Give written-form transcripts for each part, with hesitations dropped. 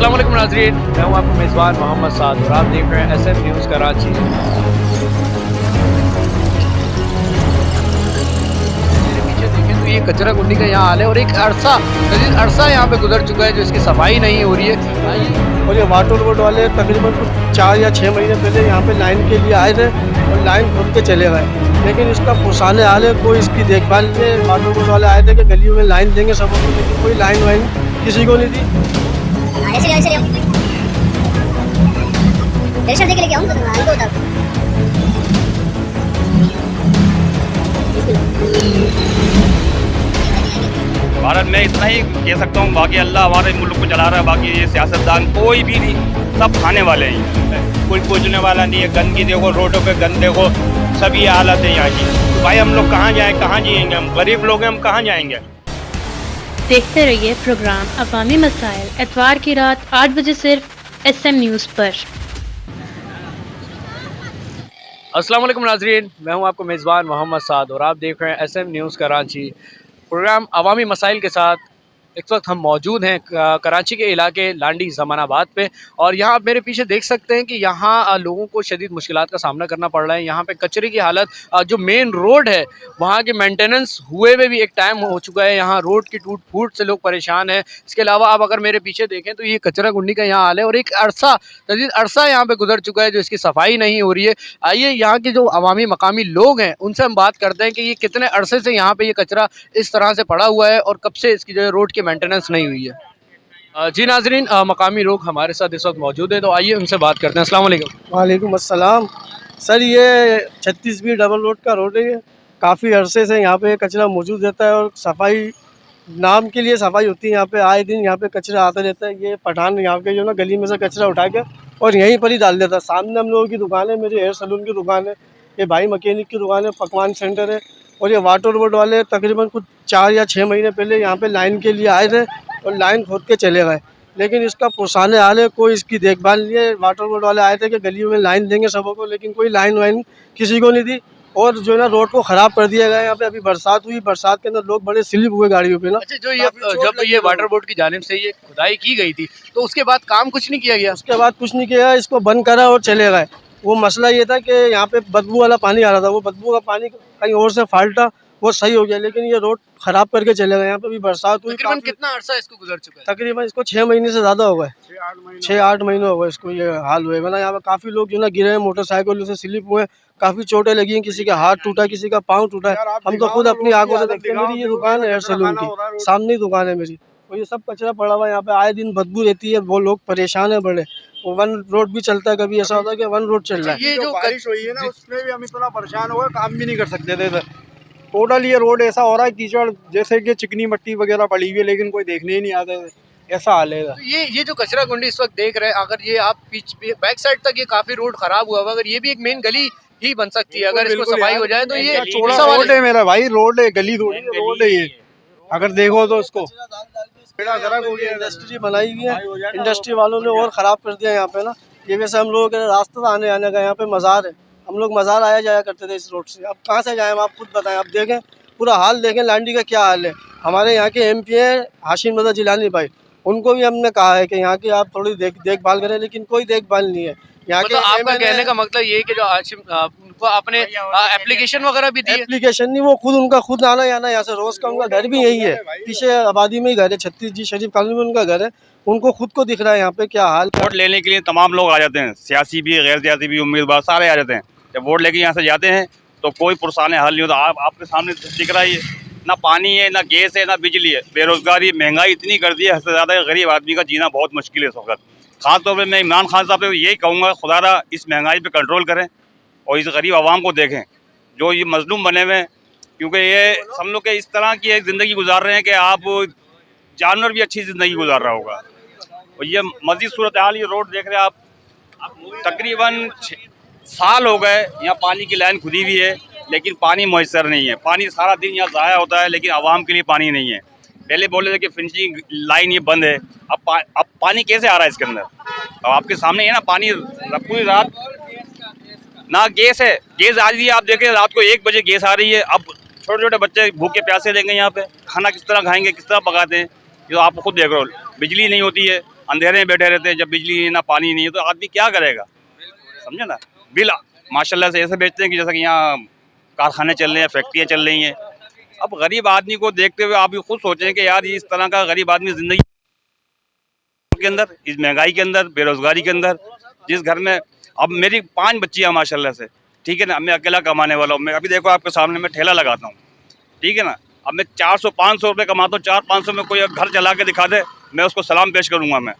अस्सलाम वालेकुम नाज़रीन, मैं हूं आपका मेज़बान मोहम्मद साद और आप देख रहे हैं एसएम न्यूज़ कराची। मेरे पीछे देखें तो ये कचरा कुंडी का यहाँ हाल है और एक अरसा यहाँ पे गुजर चुका है जो इसकी सफाई नहीं हो रही है। और ये वाटर बोर्ड वाले तकरीबन कुछ 4 या 6 महीने पहले यहाँ पे लाइन के लिए आए थे और लाइन खोद के चले गए, लेकिन इसका पुराने हाल है, कोई इसकी देखभाल नहीं है। वाटर बोर्ड वाले आए थे कि गलियों में लाइन देंगे सबको, लेकिन कोई लाइन वाइन किसी को नहीं दी। भारत में इतना ही कह सकता हूँ, बाकी अल्लाह हमारे मुल्क को चला रहा है, बाकी ये सियासतदान कोई भी नहीं, सब खाने वाले हैं, कोई पूछने वाला नहीं है। गंदगी देखो, रोडों पे गंद देखो, सब ये हालत है यहाँ की। तो भाई हम लोग कहाँ जाएँ, कहाँ जिएंगे? हम गरीब लोग हैं, हम कहाँ जाएंगे? देखते रहिए प्रोग्राम अवामी मसाइल एतवार की रात 8 बजे सिर्फ एसएम न्यूज़ पर। अस्सलाम वालेकुम नाज़रीन, मैं हूं आपका मेज़बान मोहम्मद साद और आप देख रहे हैं एसएम न्यूज़ कराची। प्रोग्राम अवामी मसाइल के साथ इस वक्त हम मौजूद हैं कराची के इलाके लांडी ज़मानाबाद पे, और यहाँ आप मेरे पीछे देख सकते हैं कि यहाँ लोगों को शदीद मुश्किलात का सामना करना पड़ रहा है। यहाँ पे कचरे की हालत, जो मेन रोड है वहाँ के मेंटेनेंस हुए हुए भी एक टाइम हो चुका है। यहाँ रोड की टूट फूट से लोग परेशान हैं। इसके अलावा आप अगर मेरे पीछे देखें तो ये कचरा कुंडी का यहाँ हाल है और एक शदीद अरसा यहाँ पे गुजर चुका है जो इसकी सफाई नहीं हो रही है। आइए यहाँ के जो अवामी मकामी लोग हैं उनसे हम बात करते हैं कि ये कितने अरसे से यहाँ पे ये कचरा इस तरह से पड़ा हुआ है और कब से इसकी जो है रोड की मेंटेनेंस नहीं हुई है। जी नाजरीन, मकामी लोग हमारे साथ इस वक्त मौजूद है, तो आइए उनसे बात करते हैं। अस्सलाम वालेकुम। वालेकुम अस्सलाम। सर, ये 36B डबल रोड का रोड है। ये काफ़ी अरसे से यहाँ पे कचरा मौजूद रहता है और सफाई नाम के लिए सफाई होती है। यहाँ पे आए दिन यहाँ पे कचरा आता रहता है। ये पठान यहाँ के जो ना गली में से कचरा उठा के और यहीं पर ही डाल देता है। सामने हम लोगों की दुकान है, मेरी हेयर सलून की दुकान है, ये भाई मैकेनिक की दुकान है, पकवान सेंटर है। और ये वाटर बोर्ड वाले तकरीबन कुछ 4 या 6 महीने पहले यहाँ पे लाइन के लिए आए थे और लाइन खोद के चले गए, लेकिन इसका पुराने हाल है, कोई इसकी देखभाल नहीं है। वाटर बोर्ड वाले आए थे कि गलियों में लाइन देंगे सबों को, लेकिन कोई लाइन वाइन किसी को नहीं दी और जो है ना रोड को ख़राब कर दिया गया। यहाँ पे अभी बरसात हुई, बरसात के अंदर लोग बड़े स्लिप हुए गाड़ियों पे ना। अच्छा, जब ये वाटर बोर्ड की जानिब से ये खुदाई की गई थी तो उसके बाद काम कुछ नहीं किया गया? उसके बाद कुछ नहीं किया, इसको बंद करा और चले गए। वो मसला ये था कि यहाँ पे बदबू वाला पानी आ रहा था, वो बदबू का पानी कहीं और से फॉल्ट था, वो सही हो गया, लेकिन ये रोड खराब करके चले गए। यहाँ पे भी बरसात हुई। तकरीबन कितना अरसा इसको गुजर चुका है? तकरीबन इसको 6 महीने से ज़्यादा हो गए, 6-8 महीने हो गए इसको ये हाल हुए। वरना यहाँ पे काफ़ी लोग जो ना गिरे हैं, मोटरसाइकिल से स्लिप हुए, काफ़ी चोटें लगी हैं, किसी का हाथ टूटा, किसी का पाँव टूटा है। हम तो खुद अपनी आंखों से देखते हैं। मेरी ये दुकान है हेयर सलून की, सामने ही दुकान है मेरी, और ये सब कचरा पड़ा हुआ है यहाँ पे। आए दिन बदबू रहती है, वो लोग परेशान है बड़े। वन रोड भी चलता है, कभी ऐसा होता है कि वन रोड चल रहा है। ये जो बारिश हुई है ना, उसमें भी हम इतना परेशान हो गए, काम भी नहीं कर सकते थे। टोटल ये रोड ऐसा हो रहा है कीचड़ जैसे कि चिकनी मट्टी वगैरह पड़ी हुई है, लेकिन कोई देखने ही नहीं आता, ऐसा हाल है। तो ये जो कचरा कुंडी इस वक्त देख रहे हैं, अगर ये आप बैक साइड तक ये काफी रोड खराब हुआ, अगर ये भी एक मेन गली ही बन सकती है अगर इसको सफाई हो जाए तो। ये चौड़ा रोड है मेरा भाई, रोड है, गली थोड़ी रोड है ये। अगर देखो तो इसको इंडस्ट्री बनाई हुई है, इंडस्ट्री वालों ने और ख़राब कर दिया यहाँ पे ना। ये वैसे हम लोगों के रास्ता आने आने का यहाँ पे मज़ार है, हम लोग मज़ार आया जाया करते थे इस रोड से। अब कहाँ से जाएँ आप खुद बताएं। आप देखें पूरा हाल, देखें लांडी का क्या हाल है। हमारे यहाँ के MP है हाशिम रज़ा जिलानी भाई, उनको भी हमने कहा है कि यहाँ की आप थोड़ी देखभाल करें, लेकिन कोई देखभाल नहीं है यहाँ के। आपका कहने का मतलब ये है कि जो हाशिम उनको आपने एप्लीकेशन वगैरह भी दी? एप्लीकेशन नहीं, वो खुद उनका खुद आना जाना यहाँ से रोज़ का, उनका घर भी यही है, पीछे आबादी में ही घर है, 36G शरीफ कॉलोनी में उनका घर है। उनको खुद को दिख रहा है यहाँ पे क्या हाल। वोट लेने के लिए तमाम लोग आ जाते हैं, सियासी भी, गैर सियासी भी, उम्मीदवार सारे आ जाते हैं। जब वोट लेके यहाँ से जाते हैं तो कोई पुरसाने हल नहीं होता। आपके सामने दिख रहा है, ना पानी है, ना गैस है, ना बिजली है। बेरोजगारी, महंगाई इतनी कर दी है, इससे ज़्यादा गरीब आदमी का जीना बहुत मुश्किल है इस वक्त। खासतौर पर मैं इमरान खान साहब से यही कहूँगा, खुदारा इस महंगाई पे कंट्रोल करें और इस गरीब आवाम को देखें जो ये मजलूम बने हुए हैं, क्योंकि ये हम लोग के इस तरह की एक ज़िंदगी गुजार रहे हैं कि आप जानवर भी अच्छी ज़िंदगी गुजार रहा होगा। और ये मज़ीद सूरत हाल, ये रोड देख रहे हैं आप, तकरीबन 6 साल हो गए यहाँ पानी की लाइन खुदी हुई है, लेकिन पानी मैसर नहीं है। पानी सारा दिन यहाँ ज़ाया होता है, लेकिन आवाम के लिए पानी नहीं है। पहले बोले थे कि फिनिशिंग लाइन ये बंद है, अब पानी कैसे आ रहा है इसके अंदर? अब आपके सामने है ना, पानी पूरी रात ना गैस है। गैस आ रही है, आप देखें रात को 1 बजे गैस आ रही है। अब छोटे छोटे बच्चे भूखे प्यासे रहेंगे यहाँ पे, खाना किस तरह खाएंगे, किस तरह पकाते हैं, ये तो आप खुद देख रहे हो। बिजली नहीं होती है, अंधेरे में बैठे रहते हैं, जब बिजली नहीं ना पानी नहीं है तो आदमी क्या करेगा, समझे ना। बिल माशाल्लाह से ऐसे बेचते हैं कि जैसा कि यहाँ कारखाने चल रहे हैं, फैक्ट्रियाँ चल रही हैं। अब गरीब आदमी को देखते हुए आप भी खुद सोचें कि यार इस तरह का गरीब आदमी ज़िंदगी के अंदर, इस महंगाई के अंदर, बेरोजगारी के अंदर, जिस घर में अब मेरी 5 बच्चियाँ माशाल्लाह से, ठीक है ना, मैं अकेला कमाने वाला हूँ। मैं अभी देखो आपके सामने मैं ठेला लगाता हूँ, ठीक है ना। अब मैं 400-500 रुपये कमाता हूँ, 400-500 में कोई घर चला के दिखा दे, मैं उसको सलाम पेश करूँगा मैं,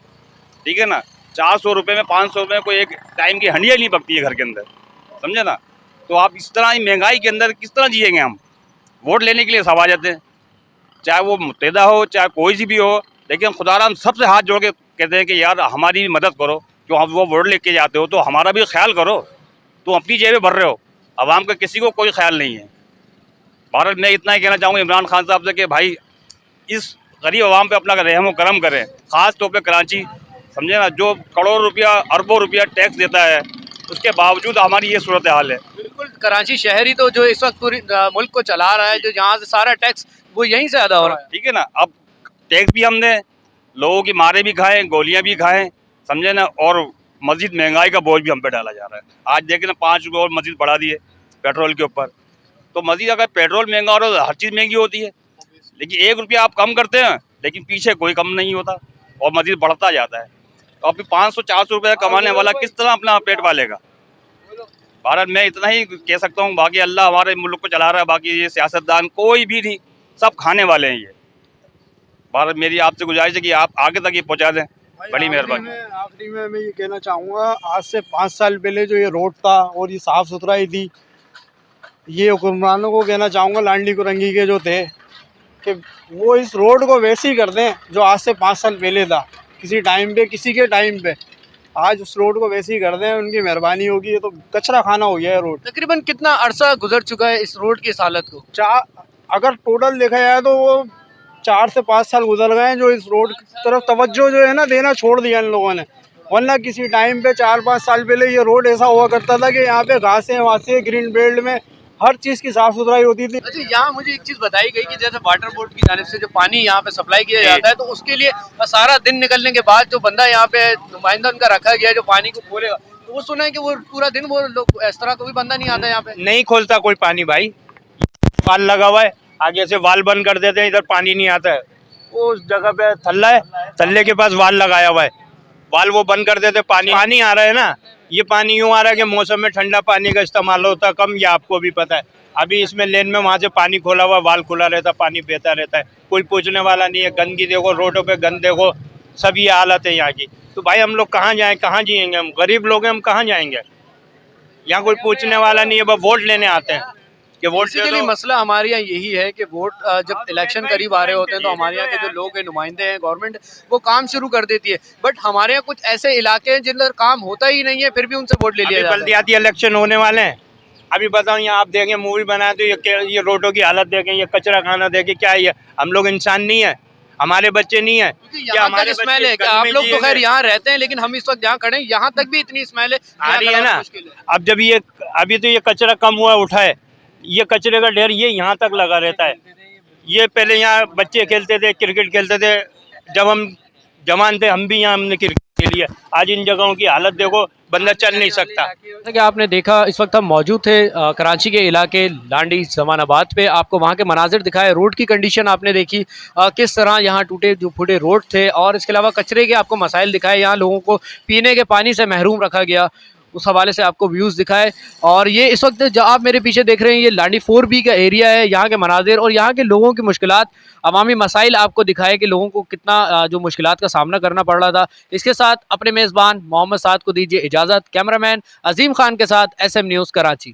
ठीक है ना। 400 रुपये में 500 रुपये में कोई एक टाइम की हंडिया नहीं पकती है घर के अंदर, समझे ना। तो आप इस तरह ही महंगाई के अंदर किस तरह जिएंगे हम। वोट लेने के लिए सब आ जाते हैं, चाहे वो मुत्तहिदा हो चाहे कोई सी भी हो, लेकिन खुदारा हम सबसे हाथ जोड़ के कहते हैं कि यार हमारी भी मदद करो, क्यों हम वो वोट लेके जाते हो तो हमारा भी ख्याल करो। तुम अपनी जेबें भर रहे हो, आवाम का किसी को कोई ख्याल नहीं है। भारत में इतना ही कहना चाहूँगा इमरान खान साहब से कि भाई इस गरीब आवाम पे अपना रहम व करम करें, ख़ास तौर पे कराची, समझे ना, जो करोड़ों रुपया अरबों रुपया टैक्स देता है, उसके बावजूद हमारी ये सूरत हाल है। बिल्कुल, कराची शहर ही तो जो इस वक्त पूरी मुल्क को चला रहा है, जो यहाँ से सारा टैक्स वो यहीं से अदा हो रहा है। ठीक है ना। अब टैक्स भी हमने लोगों की मारे भी खाएं, गोलियां भी खाएं, समझे ना, और मजीद महंगाई का बोझ भी हम पे डाला जा रहा है। आज देखें ना 5 रुपये और मजीद बढ़ा दिए पेट्रोल के ऊपर, तो मजीद अगर पेट्रोल महंगा हो रहा है तो हर चीज़ महंगी होती है। लेकिन 1 रुपया आप कम करते हैं, लेकिन पीछे कोई कम नहीं होता और मजीद बढ़ता जाता है। तो अभी 500-400 रुपये कमाने वाला किस तरह अपना पेट पालेगा। भारत में इतना ही कह सकता हूँ, बाकी अल्लाह हमारे मुल्क को चला रहा है, बाकी ये सियासतदान कोई भी नहीं, सब खाने वाले हैं ये। भारत मेरी आपसे गुजारिश है कि आप आगे तक ये पहुँचा दें, बड़ी मेहरबानी। आखिरी में मैं ये कहना चाहूँगा, आज से 5 साल पहले जो ये रोड था और ये साफ़ सुथराई थी, ये हुक्मरानों को कहना चाहूँगा, लाडली कुरंगी के जो थे, कि वो इस रोड को वैसे ही कर दें जो आज से 5 साल पहले था, किसी टाइम पे, किसी के टाइम पे। आज उस रोड को वैसे ही कर दें, उनकी मेहरबानी होगी। ये तो कचरा खाना हो गया है रोड। तकरीबन कितना अरसा गुजर चुका है इस रोड की इस हालत को? अगर टोटल देखा जाए तो वो 4 से 5 साल गुजर गए हैं जो इस रोड की तरफ तवज्जो जो है ना देना छोड़ दिया इन लोगों ने। वरना किसी टाइम पे 4-5 साल पहले ये रोड ऐसा हुआ करता था कि यहाँ पे घासें वासें, ग्रीन बेल्ट में हर चीज़ की साफ़ सुथराई होती थी। अच्छा, यहाँ मुझे एक चीज़ बताई गई कि जैसे वाटर बोर्ड की जानिब से जो पानी यहाँ पे सप्लाई किया जाता है, तो उसके लिए सारा दिन निकलने के बाद जो बंदा यहाँ पे नुमाइंदा उनका रखा गया है जो पानी को खोलेगा, तो वो सुना है कि वो पूरा दिन वो लोग, इस तरह कोई बंदा नहीं आता यहाँ पे। नहीं खोलता कोई पानी भाई, वाल लगा हुआ है, आगे से वाल बंद कर देते हैं, इधर पानी नहीं आता है। वो उस जगह पे थल्ला है, थल्ले के पास वाल लगाया हुआ है, वाल वो बंद कर देते, पानी आ रहा है ना। ये पानी यूँ आ रहा है कि मौसम में ठंडा पानी का इस्तेमाल होता है कम, ये आपको भी पता है। अभी इसमें लेन में वहाँ से पानी खोला हुआ, वाल खुला रहता, पानी बहता रहता है, कोई पूछने वाला नहीं है। गंदगी देखो, रोडों पे गंद देखो, सब ये हालत है यहाँ की। तो भाई हम लोग कहाँ जाएं, कहाँ जिएंगे, हम गरीब लोग हैं, हम कहाँ जाएंगे। यहाँ कोई पूछने वाला नहीं है, बस वोट लेने आते हैं कि वोट दे बेसिकली दो। मसला हमारे यहाँ यही है कि वोट जब इलेक्शन करीब आ रहे होते हैं तो हमारे यहाँ के जो लोग हैं, नुमाइंदे हैं, गवर्नमेंट वो काम शुरू कर देती है। बट हमारे यहाँ कुछ ऐसे इलाके हैं जिन पर काम होता ही नहीं है, फिर भी उनसे वोट ले लिया जाता है। बल्दियाती इलेक्शन होने वाले हैं, अभी बताओ, यहाँ आप देखें मूवी बनाए तो ये रोडों की हालत देखें, ये कचरा खाना देखें, क्या है, हम लोग इंसान नहीं है, हमारे बच्चे नहीं है क्या? हमारे स्मेल है। आप लोग तो खैर यहाँ रहते हैं, लेकिन हम इस वक्त जहाँ खड़े हैं यहाँ तक भी इतनी स्मेल है आ रही है ना। अब जब ये अभी तो ये कचरा कम हुआ उठा है, ये कचरे का ढेर ये यहाँ तक लगा रहता है। ये पहले यहाँ बच्चे खेलते थे, क्रिकेट खेलते थे, जब हम जवान थे हम भी यहाँ हमने क्रिकेट खेली है। आज इन जगहों की हालत देखो, बंदा चल नहीं सकता। जैसा कि आपने देखा, इस वक्त हम मौजूद थे कराची के इलाके लांडी जमानाबाद पे। आपको वहाँ के मनाजिर दिखाए, रोड की कंडीशन आपने देखी, किस तरह यहाँ टूटे जो फूटे रोड थे, और इसके अलावा कचरे के आपको मसाइल दिखाए। यहाँ लोगों को पीने के पानी से महरूम रखा गया, उस हवाले से आपको व्यूज़ दिखाए। और ये इस वक्त जो आप मेरे पीछे देख रहे हैं, ये लांडी 4B का एरिया है। यहाँ के मनाजिर और यहाँ के लोगों की मुश्किलात, अवामी मसाइल आपको दिखाए कि लोगों को कितना जो मुश्किलात का सामना करना पड़ रहा था। इसके साथ अपने मेज़बान मोहम्मद साद को दीजिए इजाज़त। कैमरामैन अजीम खान के साथ SM न्यूज़ कराची।